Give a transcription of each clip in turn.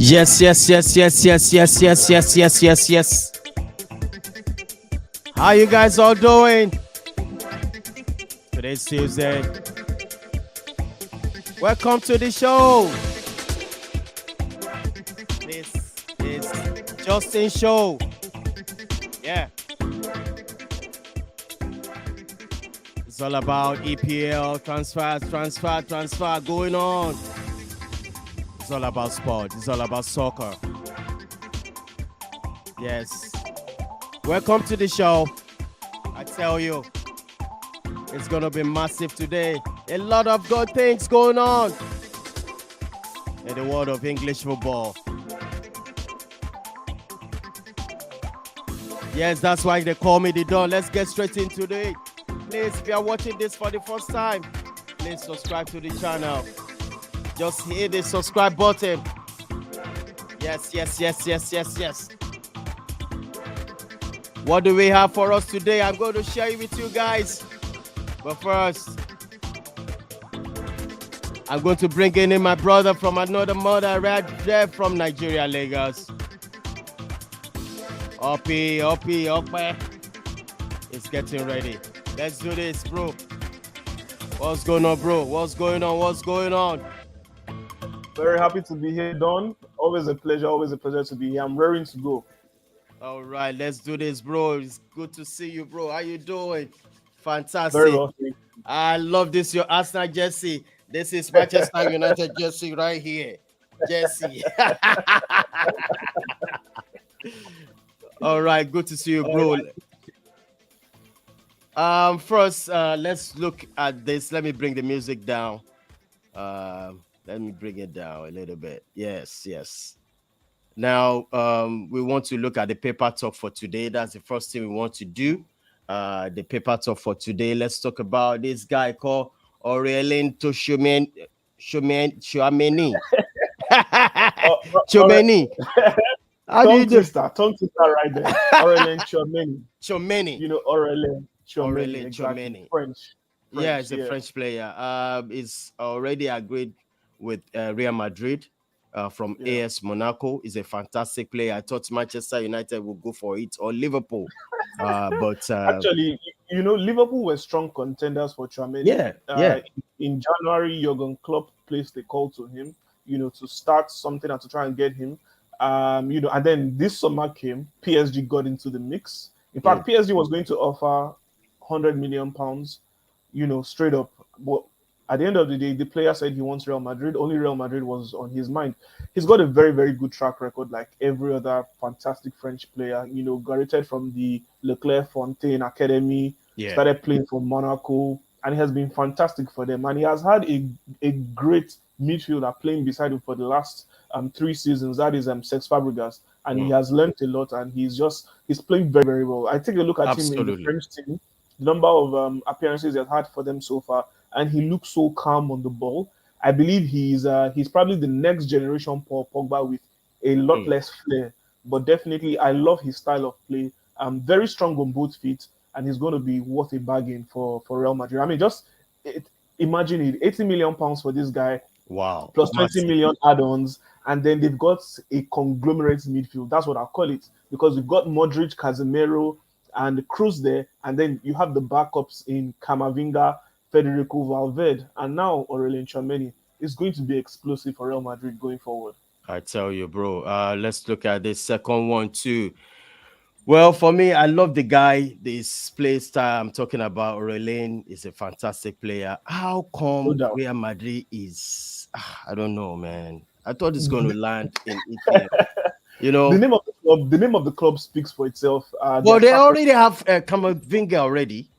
Yes. How you guys all doing? Today's Tuesday. Welcome to the show. This is Justin Show. Yeah. It's all about EPL transfer going on. It's all about sport. It's all about soccer. Yes. Welcome to the show. I tell you, it's going to be massive today. A lot of good things going on in the world of English football. Yes, that's why they call me the Don. Let's get straight into it. Please, if you are watching this for the first time, please subscribe to the channel. Just hit the subscribe button. Yes. What do we have for us today? I'm going to share it with you guys. But first, I'm going to bring in my brother from another mother right there from Nigeria, Lagos. Oppie. It's getting ready. Let's do this, bro. What's going on, bro? What's going on? Very happy to be here, Don. Always a pleasure to be here. I'm raring to go. All right, let's do this, bro. It's good to see you, bro. How you doing? Fantastic. Very well, thank you. I love this, your Arsenal jersey. This is Manchester United jersey right here. Jersey. All right, good to see you, bro. First, let's look at this. Let me bring the music down. Let me bring it down a little bit. Yes. Now, we want to look at the paper talk for today. That's the first thing we want to do. The paper talk for today. Let's talk about this guy called Aurelien Tchouameni. Tchouameni. How do you do? Tongue twister right there. Aurelien Tchouameni. You know Aurelien Tchouameni. Exactly. French. Yeah, he's a French player. He's already agreed with Real Madrid from AS Monaco. He's a fantastic player. I thought Manchester United would go for it or Liverpool. But actually, Liverpool were strong contenders for Tchouameni. Yeah. In January, Jurgen Klopp placed a call to him, to start something and to try and get him. And then this summer came, PSG got into the mix. In fact, PSG was going to offer £100 million, straight up. But at the end of the day, the player said he wants Real Madrid. Only Real Madrid was on his mind. He's got a very, very good track record, like every other fantastic French player. Graduated from the Leclerc-Fontaine Academy, started playing for Monaco, and he has been fantastic for them. And he has had a great midfielder playing beside him for the last 3 seasons. That is Cesc Fabregas, and he has learned a lot, and he's playing very, very well. I take a look at him in the French team, the number of appearances he's had for them so far, and he looks so calm on the ball. I believe he's probably the next generation Paul Pogba with a lot less flair, but definitely I love his style of play. Very strong on both feet, and he's going to be worth a bargain for Real Madrid. I mean, imagine it, £80 million for this guy. Wow. Plus 20 million add-ons, and then they've got a conglomerate midfield. That's what I call it, because you've got Modric, Casemiro, and Kroos there, and then you have the backups in Camavinga, Federico Valverde, and now Aurelien Tchouameni. Is going to be explosive for Real Madrid going forward. I tell you, bro. Let's look at this second one too. Well, for me, I love the guy. This play style I'm talking about, Aurelien, is a fantastic player. How come Real Madrid is? I don't know, man. I thought it's going to land in EPL. The name of the club speaks for itself. Well, they already have Camavinga already.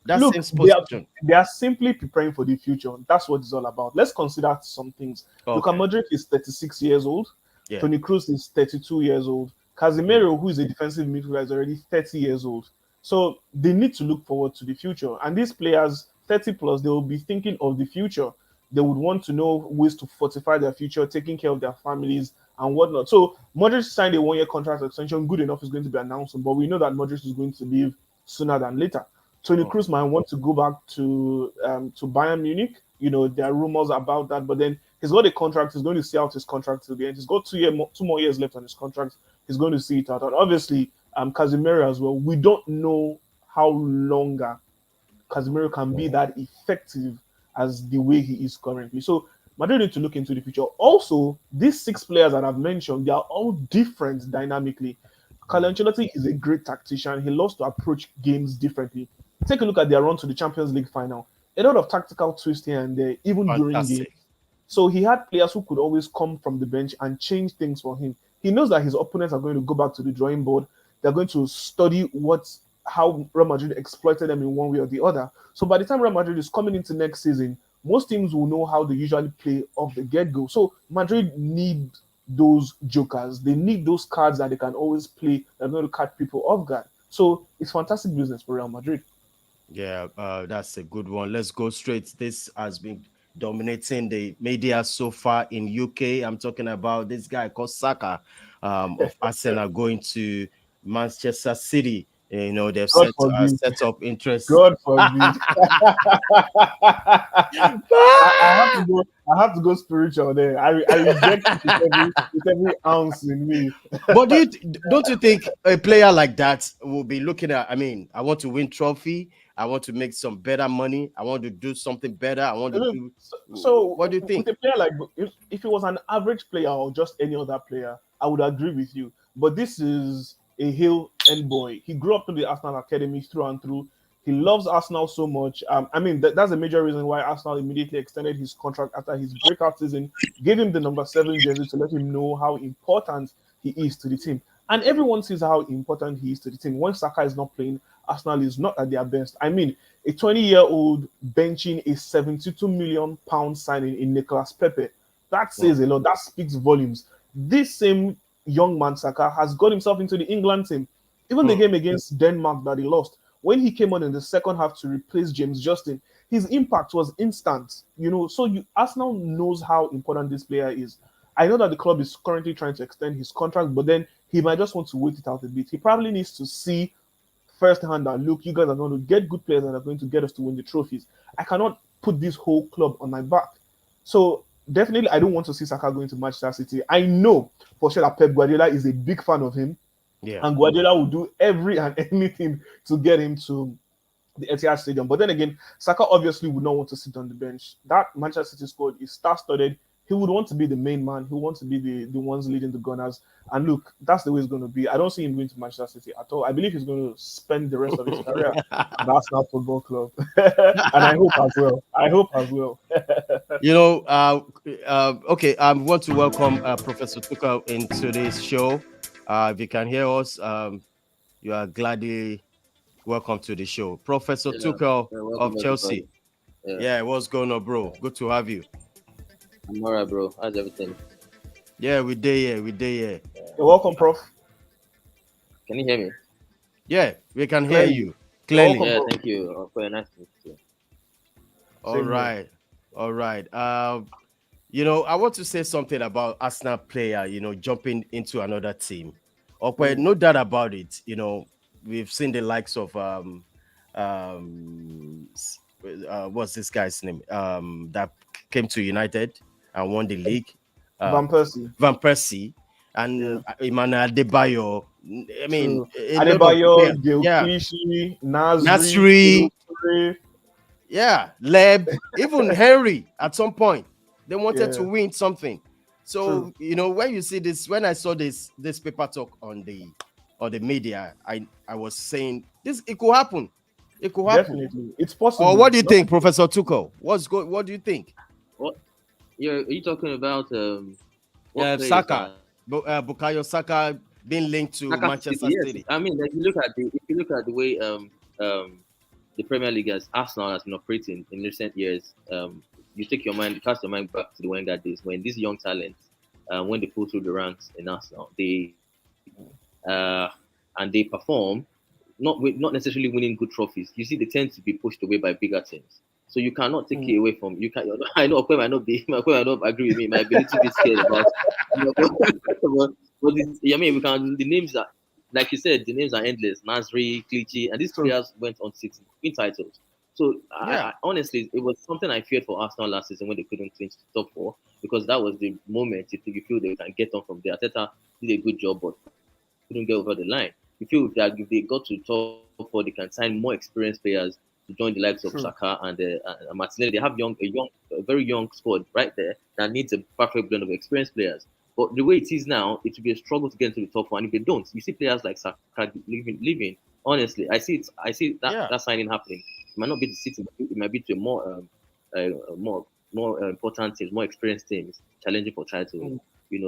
They are simply preparing for the future. That's what it's all about. Let's consider some things. Luka Modric is 36 years old. Toni Kroos is 32 years old. Casemiro, who is a defensive midfielder, is already 30 years old. So they need to look forward to the future. And these players, 30 plus, they will be thinking of the future. They would want to know ways to fortify their future, taking care of their families and whatnot. So Modric signed a 1-year contract extension. Good enough is going to be announced, but we know that Modric is going to leave sooner than later. Toni Kroos might want to go back to Bayern Munich. There are rumors about that, but then He's got a contract. He's going to see out his contract till the end. He's got 2 more years left on his contract. He's going to see it out. And obviously, Casemiro as well. We don't know how longer Casemiro can be that effective as the way he is currently. So Madrid need to look into the future. Also, these 6 players that I've mentioned, they are all different dynamically. Carlo Ancelotti is a great tactician. He loves to approach games differently. Take a look at their run to the Champions League final. A lot of tactical twists here and there, even during games. Fantastic. So he had players who could always come from the bench and change things for him. He knows that his opponents are going to go back to the drawing board. They're going to study how Real Madrid exploited them in one way or the other. So by the time Real Madrid is coming into next season, most teams will know how they usually play off the get-go. So Madrid need those jokers. They need those cards that they can always play that are going to catch people off guard. So it's fantastic business for Real Madrid. Yeah, that's a good one. Let's go straight. This has been dominating the media so far in UK. I'm talking about this guy called Saka of Arsenal going to Manchester City. You know, they've set up interest. God forbid. I have to go spiritual there. I reject it with every ounce in me. But don't you think a player like that will be looking at, I mean, I want to win trophy. I want to make some better money. I want to do something better. I want to do. So what do you think? With a player like, if it was an average player or just any other player, I would agree with you. But this is a Hill end boy. He grew up in the Arsenal academy through and through. He loves Arsenal so much. I mean, that's a major reason why Arsenal immediately extended his contract after his breakout season, gave him the number 7 jersey to let him know how important he is to the team. And everyone sees how important he is to the team. When Saka is not playing, Arsenal is not at their best. I mean, a 20-year-old benching a £72 million signing in Nicolas Pepe. That says a lot. That speaks volumes. This same young man, Saka, has got himself into the England team. Even the game against Denmark that he lost, when he came on in the second half to replace James Justin, his impact was instant. So Arsenal knows how important this player is. I know that the club is currently trying to extend his contract, but then he might just want to wait it out a bit. He probably needs to see firsthand that, look, you guys are going to get good players that are going to get us to win the trophies. I cannot put this whole club on my back. So definitely, I don't want to see Saka going to Manchester City. I know for sure that Pep Guardiola is a big fan of him. Yeah. And Guardiola will do every and anything to get him to the Etihad Stadium. But then again, Saka obviously would not want to sit on the bench. That Manchester City squad is star-studded. He would want to be the main man. He wants to be the ones leading the Gunners. And look, that's the way it's going to be. I don't see him going to Manchester City at all. I believe he's going to spend the rest of his career at Arsenal Football Club. And I hope as well. Okay, I want to welcome Professor Tuchel into this show. If you can hear us, you are gladly welcome to the show. Professor Tuchel of Chelsea. Yeah, what's going on, bro? Good to have you. I'm all right, bro. How's everything? Yeah, we there. You're welcome, Prof. Can you hear me? Yeah, we can hear you clearly. Yeah, thank you. Very nice to meet you. All right. I want to say something about Arsenal player, jumping into another team. Okay, no doubt about it. We've seen the likes of what's this guy's name? That came to United and won the league. Van Persie and Emmanuel Adebayo. I mean, Adebayo, Gilchrist, Nasri. Yeah, Leb, even Henry at some point. They wanted to win something. So, when you see this, when I saw this paper talk on the media, I was saying it could happen. It could happen. Definitely. It's possible. Or what do you think, Professor Tuchel? What do you think? What? Are you talking about Saka? Bukayo Saka being linked to Manchester City. I mean, if you look at the way the Premier League as Arsenal has been operating in recent years, you cast your mind back to the Wenger days when these young talents, when they pull through the ranks in Arsenal, they perform, not necessarily winning good trophies. You see, they tend to be pushed away by bigger teams. So you cannot take it away from you. I know Okwe might not agree with me. Might be a little bit scared about. But I mean, we can. The names are, like you said, the names are endless. Nasri, Clichy, and these players went on 6 titles. So Yeah. honestly, it was something I feared for Arsenal last season when they couldn't clinch the top four, because that was the moment you feel they can get on from there. Arteta did a good job, but couldn't get over the line. You feel that if they got to top four, they can sign more experienced players to join the likes of True. Saka and Martinelli. They have a very young squad right there that needs a perfect blend of experienced players. But the way it is now, it will be a struggle to get into the top four. And if they don't, you see players like Saka leaving. Honestly, I see that Yeah. signing happening. It might not be to City, it might be to a more important teams, more experienced teams challenging for titles.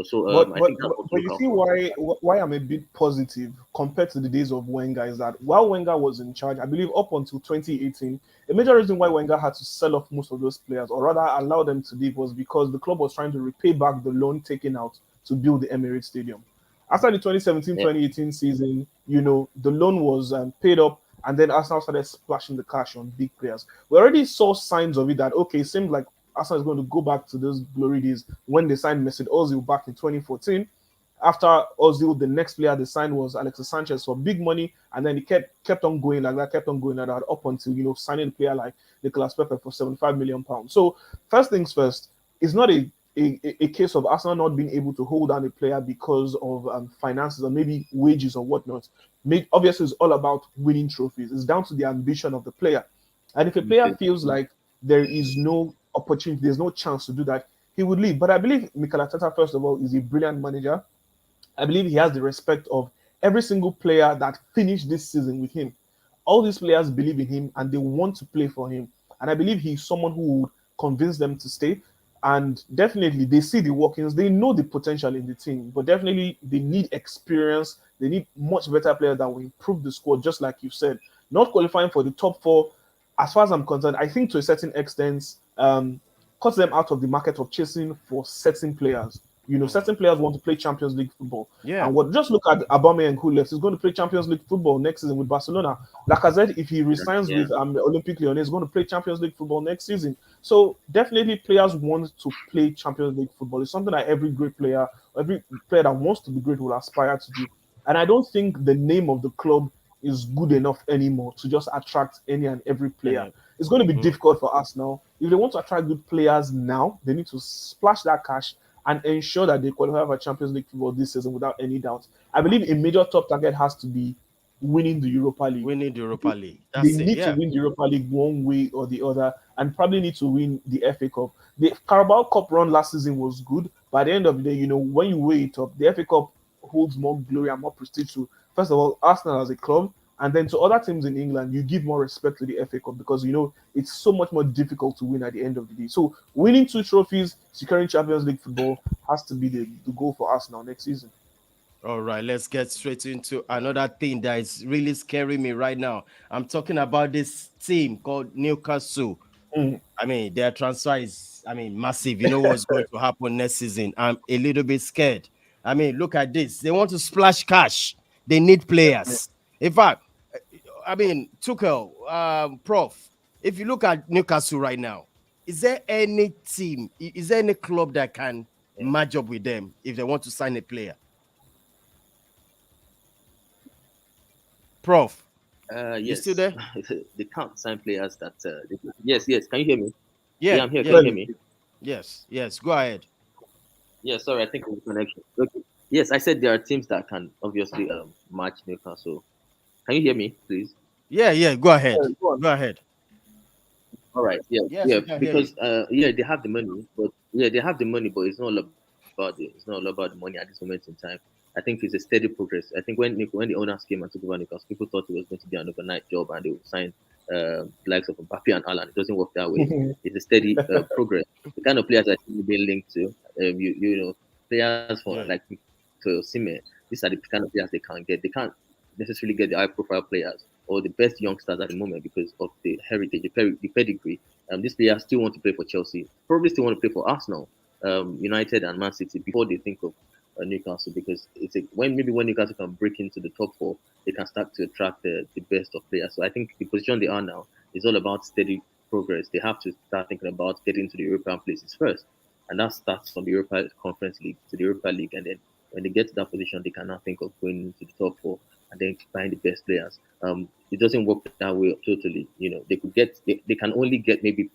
So But I but think that's but, what to but look you out see for. why I'm a bit positive compared to the days of Wenger is that while Wenger was in charge, I believe up until 2018, the major reason why Wenger had to sell off most of those players or rather allow them to leave was because the club was trying to repay back the loan taken out to build the Emirates Stadium. After the 2017-2018 season, the loan was paid up, and then Arsenal started splashing the cash on big players. We already saw signs of it that okay, it seems like Arsenal is going to go back to those glory days when they signed Mesut Ozil back in 2014. After Ozil, the next player they signed was Alexis Sanchez for big money, and then he kept on going like that, kept on going like that up until signing a player like Nicolas Pepe for 75 million pounds. So first things first, it's not a case of Arsenal not being able to hold down a player because of finances or maybe wages or whatnot. Obviously, it's all about winning trophies. It's down to the ambition of the player. And if a player Okay. feels like there is no opportunity, there's no chance to do that, he would leave. But I believe Mikel Arteta, first of all, is a brilliant manager. I believe he has the respect of every single player that finished this season with him. All these players believe in him and they want to play for him. And I believe he's someone who would convince them to stay. And definitely, they see the workings, they know the potential in the team, but definitely they need experience. They need much better players that will improve the squad, just like you said. Not qualifying for the top four, as far as I'm concerned, I think to a certain extent, cuts them out of the market of chasing for certain players. Certain players want to play Champions League football. Yeah. And what just look at Aubameyang who left. He's going to play Champions League football next season with Barcelona. Like I said, if he resigns Yeah. with Olympique Lyon, he's going to play Champions League football next season. So definitely players want to play Champions League football. It's something that every great player, every player that wants to be great will aspire to do. And I don't think the name of the club is good enough anymore to just attract any and every player. And It's going to be difficult for us now. If they want to attract good players now, they need to splash that cash and ensure that they qualify for Champions League football this season without any doubt. I believe a major top target has to be winning the Europa League. we need the Europa League. They That's it. need to Yeah. win the Europa League one way or the other, and probably need to win the FA Cup. The Carabao Cup run last season was good. By the end of the day, when you weigh it up, the FA Cup holds more glory and more prestige to, first of all, Arsenal as a club, and then to other teams in England, you give more respect to the FA Cup because it's so much more difficult to win at the end of the day. So winning two trophies, securing Champions League football has to be the goal for Arsenal next season. All right, let's get straight into another thing that is really scaring me right now. I'm talking about this team called Newcastle. Mm. I mean, their transfer is, massive. You know what's going to happen next season. I'm a little bit scared. I mean, look at this. They want to splash cash. They need players. In fact, Tuchel, Prof, if you look at Newcastle right now, is there any team, is there any club that can match up with them if they want to sign a player? Prof, you still Yes, there? they can't sign players that. Yes, yes. Can you hear me? Yeah, Yeah, I'm here. Can yeah, you hear Clearly. me? yes. Go ahead. Yeah, sorry. I think it was connection. Okay. Yes, I said there are teams that can obviously match Newcastle. Can you hear me, please? Yeah. Go ahead. Go on. All right. Yeah, Yes, yeah. we can hear you. Because yeah, they have the money, but it's not all about it's not all about the money at this moment in time. I think it's a steady progress. I think when the owners came and took over Newcastle, people thought it was going to be an overnight job and they would sign the likes of Mbappe and Alan. It doesn't work that way. It's a steady progress. The kind of players I see being linked to, players for like Yeah. to Sime. These are the kind of players they can't get. They can't necessarily get the high profile players or the best youngsters at the moment because of the heritage, the pedigree. These players still want to play for Chelsea, probably still want to play for Arsenal, United, and Man City before they think of Newcastle because when Newcastle can break into the top four, they can start to attract the best of players. So I think the position they are now is all about steady progress. They have to start thinking about getting to the European places first, and that starts from the Europa Conference League to the Europa League, and then when they get to that position, they can now think of going into the top four and then buying the best players. it doesn't work that way totally. They can only get maybe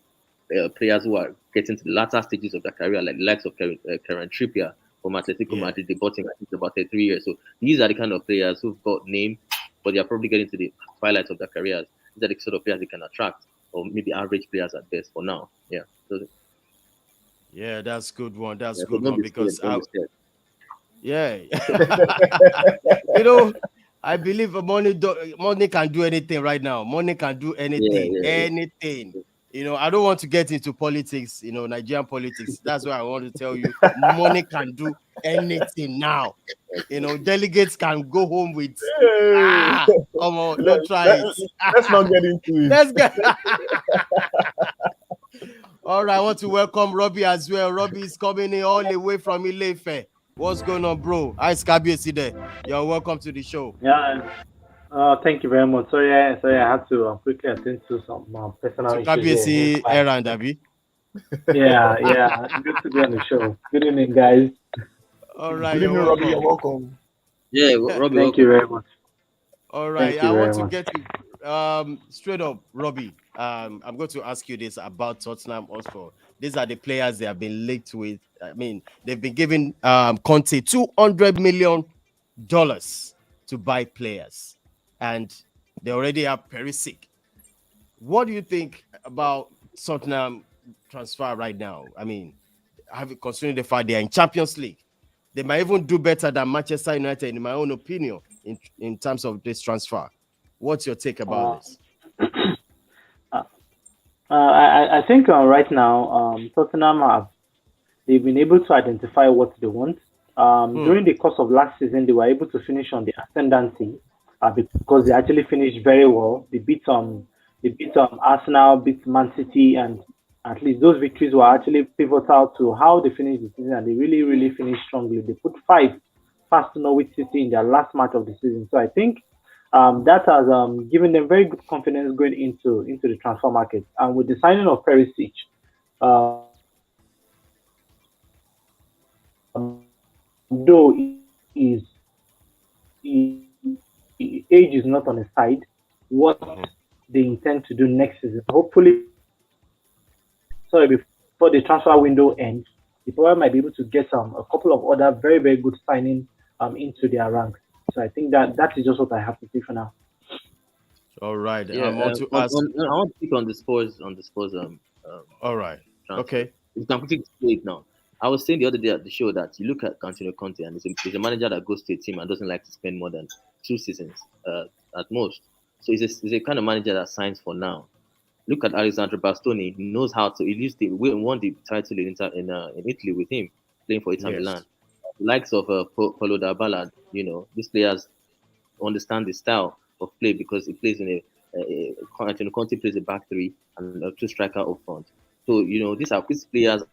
players who are getting to the latter stages of their career, like the likes of Karen Trippier from Atletico Yeah. Madrid. They bought him, I think, about 3 years. So these are the kind of players who've got name, but they are probably getting to the twilight of their careers. These are the sort of players they can attract, or maybe average players at best for now. Yeah. So, Yeah, that's good one. That's yeah, so good one because don't be scared. yeah. I believe money can do anything right now. Money can do Yeah, anything, yeah, anything. I don't want to get into politics, Nigerian politics. That's why I want to tell you, money can do anything now. Delegates can go home with Hey. come on, let, don't try let, it. let's not get into it. Let's get all right. I want to welcome Robbie as well. Robbie is coming in all the way from Ilefe. What's going on, bro? Hi, Skabiesi there. You're welcome to the show. Yeah, thank you very much. Sorry, I had to quickly attend to some personal To issues here. Hence Kabiesi why. errand, Abi. Yeah. Good to be on the show. Good evening, guys. All right, Good you're evening, Robbie. You're welcome. welcome. Yeah, Robbie, Thank you welcome. very much. All right, Thank I you want very to much. get to straight up, Robbie. I'm going to ask you this about Tottenham Hotspur. These are the players they have been linked with. I mean, they've been giving Conte $200 million to buy players, and they already have Perisic. What do you think about Tottenham transfer right now? I mean, considering the fact they are in Champions League, they might even do better than Manchester United, in my own opinion, in terms of this transfer. What's your take about Uh, this? uh, I think right now Tottenham have they've been able to identify what they want. Hmm. During the course of last season, they were able to finish on the ascendancy because they actually finished very well. They beat Arsenal, beat Man City, and at least those victories were actually pivotal to how they finished the season. And they really, really finished strongly. They put five past Norwich City in their last match of the season. So I think that has given them very good confidence going into the transfer market. And with the signing of Perisic, though age is not on his side, what Mhm. they intend to do next season. Hopefully, sorry, before the transfer window ends, they probably might be able to get a couple of other very, very good signings into their ranks. So I think that is just what I have to say for now. All right. Yeah, I want to ask. I want to speak on the Spurs um All right. transfer. Okay. You can quickly say it now. I was saying the other day at the show that you look at Antonio Conte and he's a manager that goes to a team and doesn't like to spend more than 2 seasons at most. So he's a kind of manager that signs for now. Look at Alessandro Bastoni. He knows how to. He used to won the title in Italy with him, playing for Inter Yes. Milan. The likes of Paulo Dybala, these players understand the style of play because he plays Antonio Conte plays a back three and a two striker up front. So these players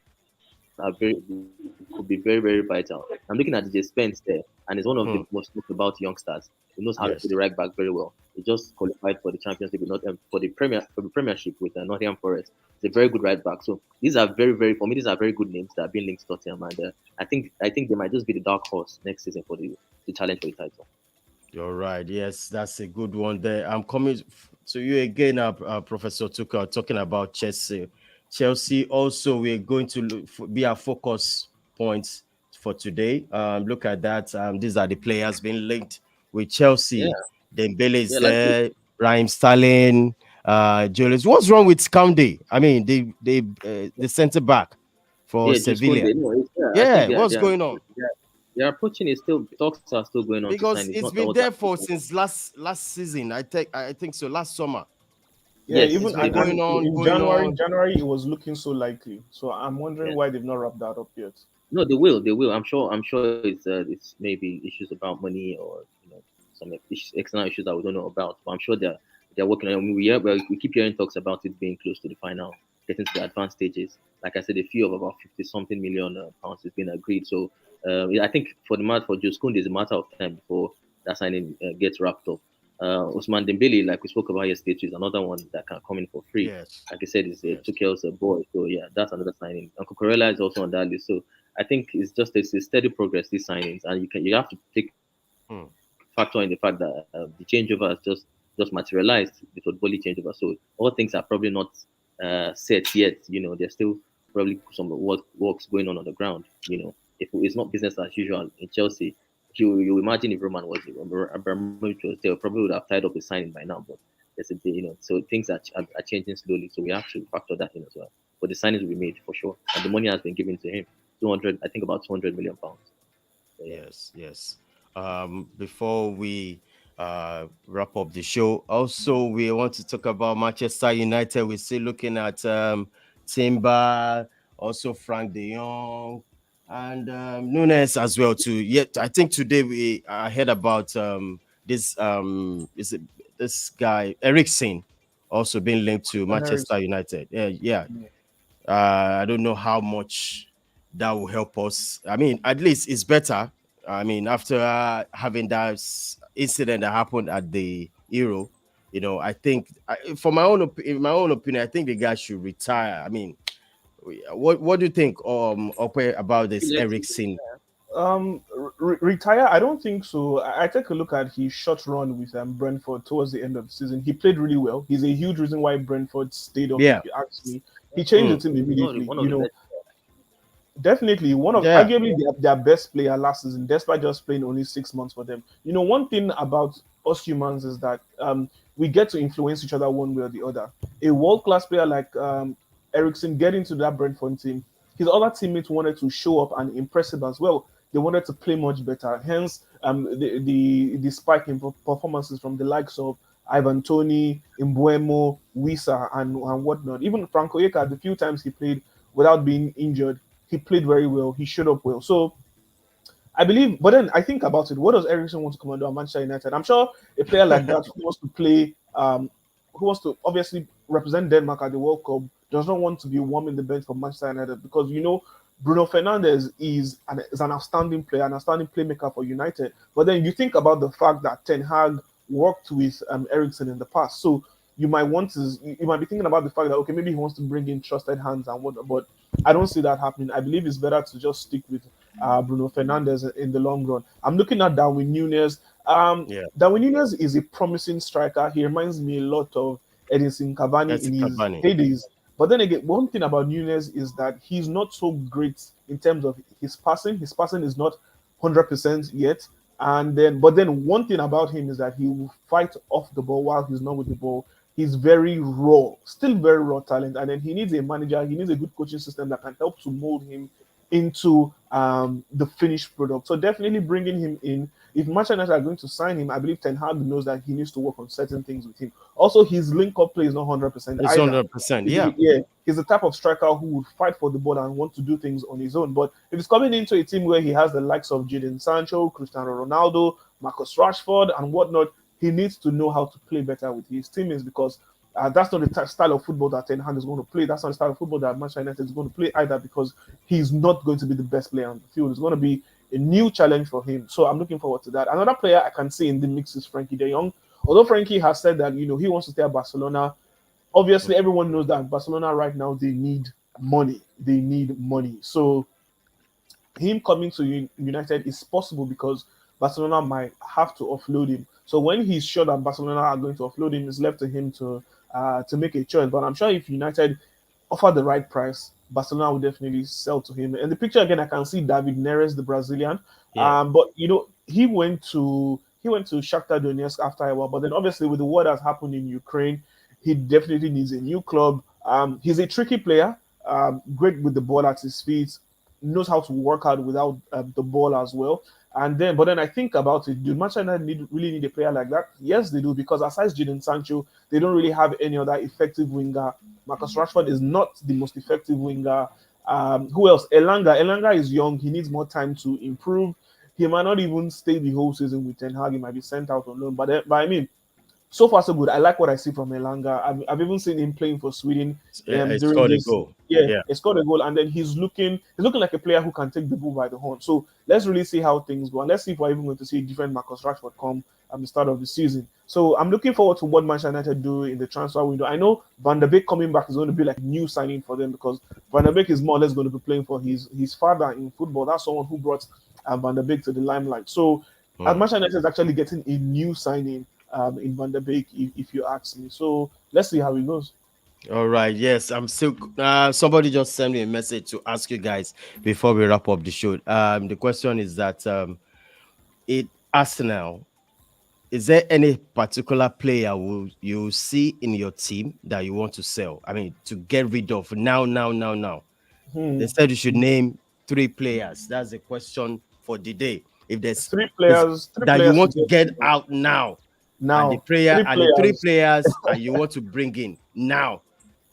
are could be very very vital. I'm looking at DJ Spence there, and he's one of Hmm. the most talked about youngsters. He knows how to play Yes. the right back very well. He just qualified for the Champions League, not for the Premiership with Nottingham Forest. He's a very good right back. So these are very very for me. These are very good names that are being linked to Tottenham, and I think they might just be the dark horse next season for the challenge for the title. You're right. Yes, that's a good one there. I'm coming to you again, Professor Tuka, talking about Chelsea. Chelsea also, we're going to be our focus points for today. Look at that. These are the players being linked with Yeah, Chelsea. Dembele yeah, is like there. Raheem Sterling, Julius. What's wrong with Koundé? I mean, the center back for yeah, just Sevilla. Kunde. No, I think Yeah, what's going on? their approaching is still talks are still going on to Because sign. It's it's not that been what there for since last season. I think so. Last summer, Yeah, yes, it's even been they've and going been. on, in going January, on. January it was looking so likely. So I'm wondering Yeah. why they've not wrapped that up yet. No, they will. They will. I'm sure. It's maybe issues about money or some external issues that we don't know about. But I'm sure they're working on it. I mean, we keep hearing talks about it being close to the final, getting to the advanced stages. Like I said, a fee of about 50 something million pounds has been agreed. So I think for the match for Jules Koundé, it's a matter of time before that signing gets wrapped up. Usman Dembele, like we spoke about yesterday, is another one that can come in for free. Yes, Like I said, it's yes. Tuchel's boy. So yeah, that's another signing. And Cucurella is also on that list. So I think it's a steady progress these signings, and you have to take Hmm. factor in the fact that the changeover has just just materialized the football changeover. So all things are probably not set yet. There's still probably some works going on the ground. If it's not business as usual in Chelsea, you imagine if Roman was Abramovich was there, probably would have tied up his signing by now. But there's a so things are changing slowly. So we have to factor that in as well. But the signings will be made for sure, and the money has been given to him. 200, I think about 200 million pounds. So, yeah. Yes. Before we wrap up the show, also we want to talk about Manchester United. We're still looking at Timber, also Frank De Jong, and Nunes as well too. Yet I think today we heard about this is it this guy Ericsson also being linked to Manchester United. Yeah. I don't know how much that will help us. I mean, at least it's better. I mean, after having that incident that happened at the Euro, I think, for in my own opinion, I think the guy should retire. I mean, what do you think, Ope, about this Ericsson? Retire? I don't think so. I take a look at his short run with Brentford towards the end of the season. He played really well. He's a huge reason why Brentford stayed up. Yeah. If you ask me, he changed the team immediately. One of the best. Definitely one of arguably their best player last season, despite just playing only 6 months for them. One thing about us humans is that we get to influence each other one way or the other. A world-class player like Ericsson getting to that Brentford team, his other teammates wanted to show up and impress him as well. They wanted to play much better. Hence, the spike in performances from the likes of Ivan Toney, Mbuemo, Wisa, and whatnot. Even Franco Eka, the few times he played without being injured, he played very well. He showed up well. So I believe, but then I think about it. What does Ericsson want to come and do at Manchester United? I'm sure a player like that who wants to play, who wants to obviously represent Denmark at the World Cup, does not want to be warming the bench for Manchester United because Bruno Fernandes is an outstanding player, an outstanding playmaker for United. But then you think about the fact that Ten Hag worked with Ericsson in the past, so you might be thinking about the fact that okay, maybe he wants to bring in trusted hands and whatnot, but I don't see that happening. I believe it's better to just stick with Bruno Fernandes in the long run. I'm looking at Darwin Núñez. Darwin Núñez is a promising striker. He reminds me a lot of Edinson Cavani in his heydays. But then again, one thing about Núñez is that he's not so great in terms of his passing. His passing is not 100% yet. But then one thing about him is that he will fight off the ball while he's not with the ball. He's very raw, still very raw talent. And then he needs a manager, he needs a good coaching system that can help to mold him into the finished product. So definitely bringing him in. If Manchester United are going to sign him, I believe Ten Hag knows that he needs to work on certain things with him. Also, his link-up play is not 100%. It's 100%, yeah. He's the type of striker who would fight for the ball and want to do things on his own. But if he's coming into a team where he has the likes of Jadon Sancho, Cristiano Ronaldo, Marcus Rashford, and whatnot, he needs to know how to play better with his teammates because that's not the style of football that Ten Hag is going to play. That's not the style of football that Manchester United is going to play either because he's not going to be the best player on the field. It's going to be a new challenge for him. So I'm looking forward to that. Another player I can see in the mix is Frankie de Jong. Although Frankie has said that, he wants to stay at Barcelona, obviously everyone knows that Barcelona right now, they need money. So him coming to United is possible because Barcelona might have to offload him. So when he's sure that Barcelona are going to offload him, it's left to him to make a choice. But I'm sure if United offer the right price, Barcelona will definitely sell to him. And the picture again, I can see David Neres, the Brazilian. Yeah. But he went to Shakhtar Donetsk after a while. But then obviously with the war that's happened in Ukraine, he definitely needs a new club. He's a tricky player, great with the ball at his feet, knows how to work out without the ball as well. But then I think about it, do Manchester United really need a player like that? Yes, they do, because aside Jadon Sancho, they don't really have any other effective winger. Marcus Rashford is not the most effective winger. Who else? Elanga is young. He needs more time to improve. He might not even stay the whole season with Ten Hag. He might be sent out on loan. But I mean, so far so good. I like what I see from Elanga. I've even seen him playing for Sweden. He scored a goal. He scored a goal, and then he's looking like a player who can take the bull by the horn. So let's really see how things go, and let's see if we're even going to see a different Marcus Rashford come at the start of the season. So I'm looking forward to what Manchester United do in the transfer window. I know Van der Beek coming back is going to be like a new signing for them because Van der Beek is more or less going to be playing for his father in football. That's someone who brought Van der Beek to the limelight. So as Manchester United is actually getting a new signing, in Van der Beek, if you ask me. So let's see how it goes. All right. Yes, I'm still. Somebody just sent me a message to ask you guys before we wrap up the show. The question is that it Arsenal. Is there any particular player who you see in your team that you want to sell? I mean, to get rid of now, now, now, now. Hmm. They said you should name 3 players. That's the question for the day. If there's is Three that you players to want to get get rid of. out now, and the Now, player three and the three players. players you want to bring in now.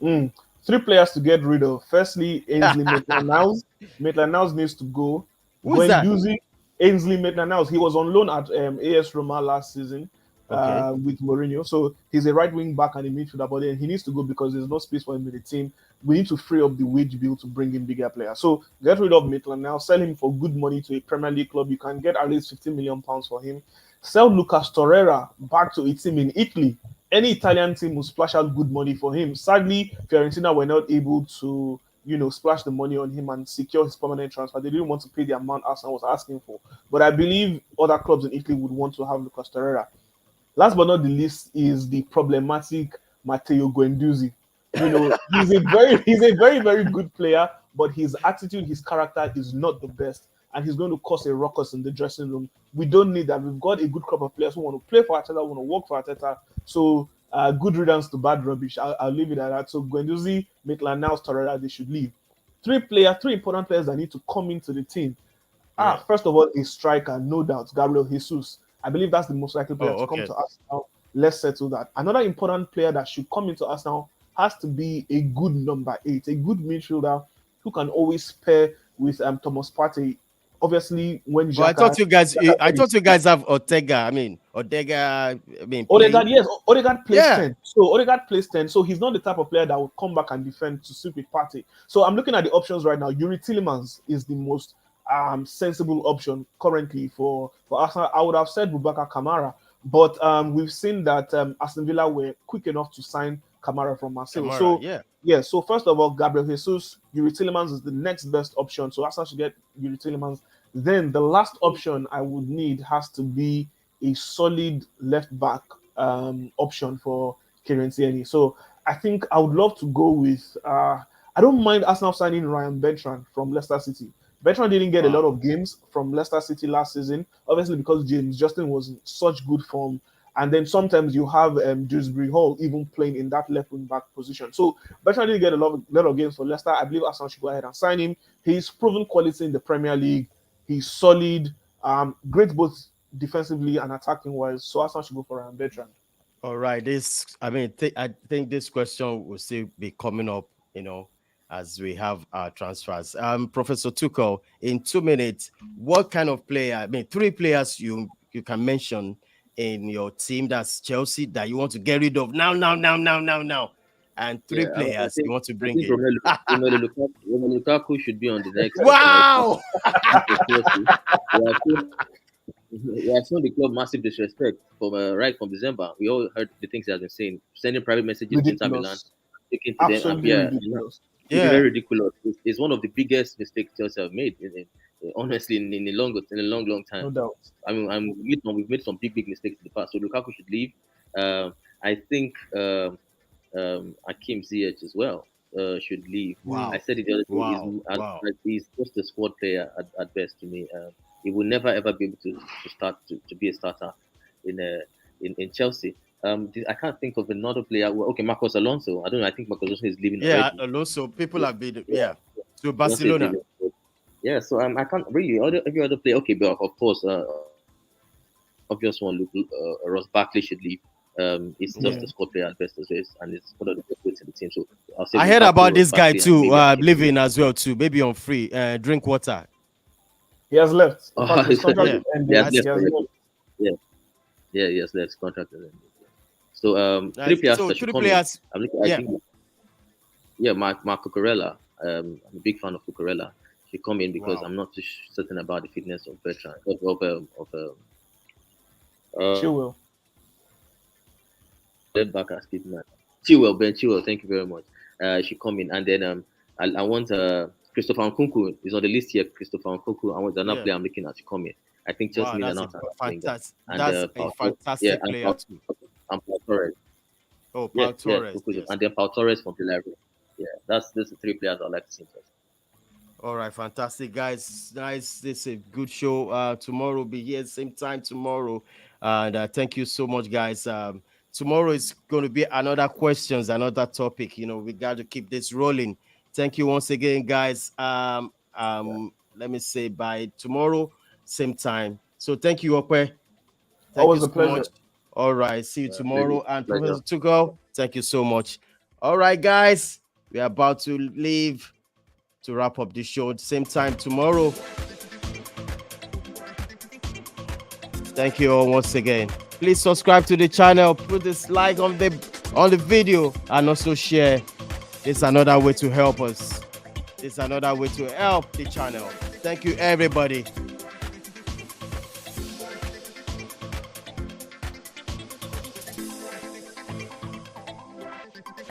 Mm, three players to get rid of. Firstly, Ainsley Maitland-Niles. Maitland-Niles needs to go. Who is that? Guendouzi, Ainsley Maitland-Niles. He was on loan at AS Roma last season Okay. with Mourinho. So he's a right wing back and a midfielder, but then he needs to go because there's no space for him in the team. We need to free up the wage bill to bring in bigger players. So get rid of Maitland-Niles, sell him for good money to a Premier League club. You can get at least 50 million pounds for him. Sell Lucas Torreira back to a team in Italy. Any Italian team will splash out good money for him. Sadly, Fiorentina were not able to, splash the money on him and secure his permanent transfer. They didn't want to pay the amount Arsenal was asking for. But I believe other clubs in Italy would want to have Lucas Torreira. Last but not the least is the problematic Matteo Guendouzi. He's a very, very good player, but his attitude, his character is not the best, and he's going to cause a ruckus in the dressing room. We don't need that. We've got a good crop of players who want to play for Arteta, who want to work for Arteta. So good riddance to bad rubbish. I'll leave it at that. So Guendouzi, Maitland-Niles, Torreira, they should leave. Three important players that need to come into the team. Yeah. First of all, a striker, no doubt, Gabriel Jesus. I believe that's the most likely player to come to Arsenal. Let's settle that. Another important player that should come into Arsenal has to be a good number 8, a good midfielder who can always pair with Thomas Partey. Obviously, when But I thought you guys have Ortega. I mean, Odegaard, yes, Odegaard plays Yeah. 10. So Odegaard plays 10. So he's not the type of player that will come back and defend to suit with Partey. So I'm looking at the options right now. Yuri Tillemans is the most sensible option currently for Arsenal. I would have said Boubacar Kamara, but we've seen that Aston Villa were quick enough to sign Kamara from Marseille. So first of all, Gabriel Jesus, Yuri Tillemans is the next best option. So Arsenal should get Yuri Tillemans. Then the last option I would need has to be a solid left back option for Kieran Tierney. So I think I would love to go with. I don't mind Arsenal signing Ryan Bertrand from Leicester City. Bertrand didn't get a lot of games from Leicester City last season, obviously because James Justin was in such good form. And then sometimes you have Dewsbury Hall even playing in that left wing back position. So Bertrand didn't get a lot of games for Leicester. I believe Arsenal should go ahead and sign him. He's proven quality in the Premier League. He's solid, great both defensively and attacking wise. So Arsenal should go for Ryan Bertrand. All right. I think this question will still be coming up, as we have our transfers. Professor Tuchel, in 2 minutes, what kind of player? I mean, 3 players you can mention in your team that's Chelsea that you want to get rid of now, and 3 players you want to bring in. Romelu Lukaku should be on the next. Wow! We have shown the club massive disrespect from right from December. We all heard the things he has been saying, sending private messages to Inter Milan, speaking to Absolutely them. ridiculous. It's very ridiculous. It's one of the biggest mistakes Chelsea have made. Honestly, in a long time. No doubt. I mean, we've made some big mistakes in the past. So Lukaku should leave. I think Hakim Ziyech as well should leave. Wow. I said it the other day. He's just a squad player at best to me. He will never ever be able to start to be a starter in Chelsea. I can't think of another player. Okay, Marcos Alonso. I don't know. I think Marcos Alonso is leaving. Yeah, already. Alonso. People have been to Barcelona. Yeah, so I can't really every other player. Okay, but of course, obvious one. Ross Barkley should leave. It's just a squad player at best as well, and it's one of the best players in the team. So I heard about this guy too, living as well too, maybe on free. Drink water. He has left. His contract ended. He has left. His contract ended. So 3 players that should come in. Marco Cucurella. I'm a big fan of Cucurella. He come in because I'm not too certain about the fitness of Bertrand Chilwell. Left back as keep man. Ben Chilwell. Thank you very much. She come in, and then I want Christopher Nkunku is on the list here. Christopher Nkunku. I want another player I'm looking at to come in. I think Chelsea Wow, need that's an a outside winger. fantastic. And That's a yeah, fantastic player too. And Pau Torres. Oh, Yeah, Pau yeah, Torres. Kukuzo. Yes. And then Pau Torres from Villarreal. Yeah, that's the three players I'd like to see in Chelsea. All right, fantastic, guys. Nice. This is a good show. Tomorrow will be here same time tomorrow. And thank you so much, guys. Tomorrow is going to be another questions, another topic. You know, we got to keep this rolling. Thank you once again, guys. Let me say by tomorrow, same time. So thank you, Okwe. Thank you Always a so pleasure. much. All right, see you tomorrow. And Pleasure. Professor Tugo, thank you so much. All right, guys, we are about to leave to wrap up the show. Same time tomorrow. Thank you all once again. Please subscribe to the channel, put this like on the video, and also share. It's another way to help us. It's another way to help the channel. Thank you, everybody.